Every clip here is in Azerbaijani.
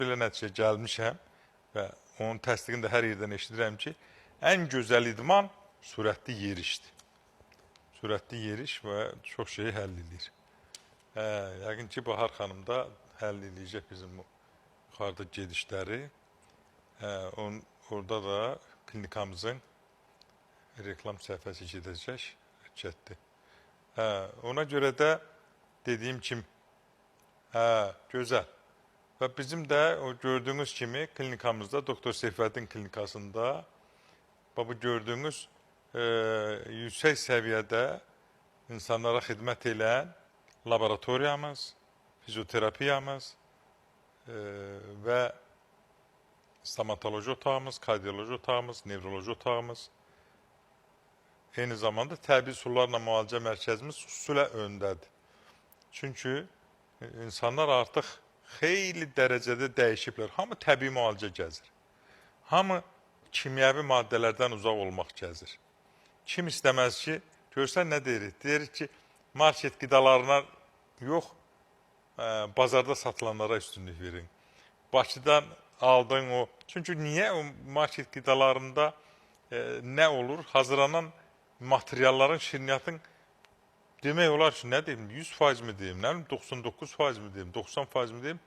belə nəticə gəlmişəm və onun təsdiqini də hər yerdən eşidirəm ki, ən gözəl idman sürətli yerişdir. Sürətli yeriş və çox şeyi həll edir. Yəqin ki, Bahar xanım da həll edəcək bizim yuxarıda gedişləri. Orada da klinikamızın reklam səhifəsi gedəcək, getdi. Ona görə də dediyim kimi, gözəl. Və bizim də o gördüyünüz kimi klinikamızda, Doktor Seyfəddin klinikasında bu gördüyünüz yüksək səviyyədə insanlara xidmət edən laboratoriyamız, fizioterapiyamız və stomatoloji otağımız, kardiyoloji otağımız, nevroloji otağımız, eyni zamanda təbii sularla müalicə mərkəzimiz xüsusilə öndədir. Çünki insanlar artıq xeyli dərəcədə dəyişiblər. Hamı təbii müalicə gəzir. Hamı kimyəvi maddələrdən uzaq olmaq gəzir. Kim istəməz ki, görsən nə deyirik? Deyirik ki, market qidalarına yox, bazarda satılanlara üstünlük verin. Bakıdan aldığın o, çünki niyə o market qidalarında nə olur? Hazırlanan materialların, şirniyyatın demək olar ki, nə deyim, 100% mi deyim, 99% mi deyim, 90% mi deyim,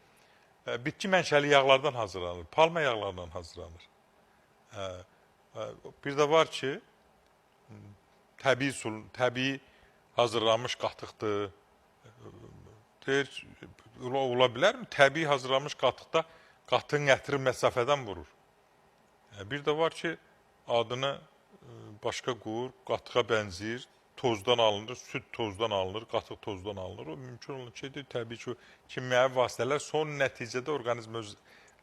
bitki mənşəli yağlardan hazırlanır, palma yağlarından hazırlanır. Bir də var ki, təbii hazırlanmış qatıqdır. Deyir, ola bilərmi? Təbii hazırlanmış qatıqda qatığın ətri məsafədən vurur. Bir də var ki, adını başqa qoyur, qatığa bənzəyir, tozdan alınır, süd tozdan alınır, qatıq tozdan alınır. O mümkün olan şeydir. Təbii ki, kimyəvi vasitələr son nəticədə orqanizmə öz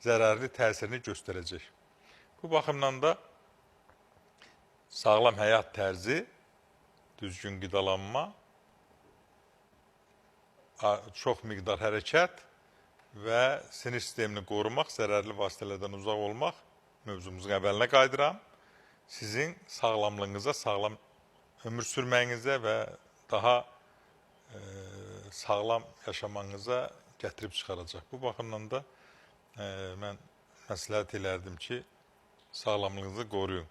zərərli təsirini göstərəcək. Bu baxımdan da sağlam həyat tərzi, düzgün qidalanma, çox miqdar hərəkət və sinir sistemini qorumaq, zərərli vasitələrdən uzaq olmaq mövzumuzun əvvəlinə qayıdıram. Sizin sağlamlığınıza, sağlam ömür sürməyinizə və daha sağlam yaşamanıza gətirib çıxaracaq. Bu baxımdan da mən məsləhət elərdim ki, sağlamlığınızı qoruyun.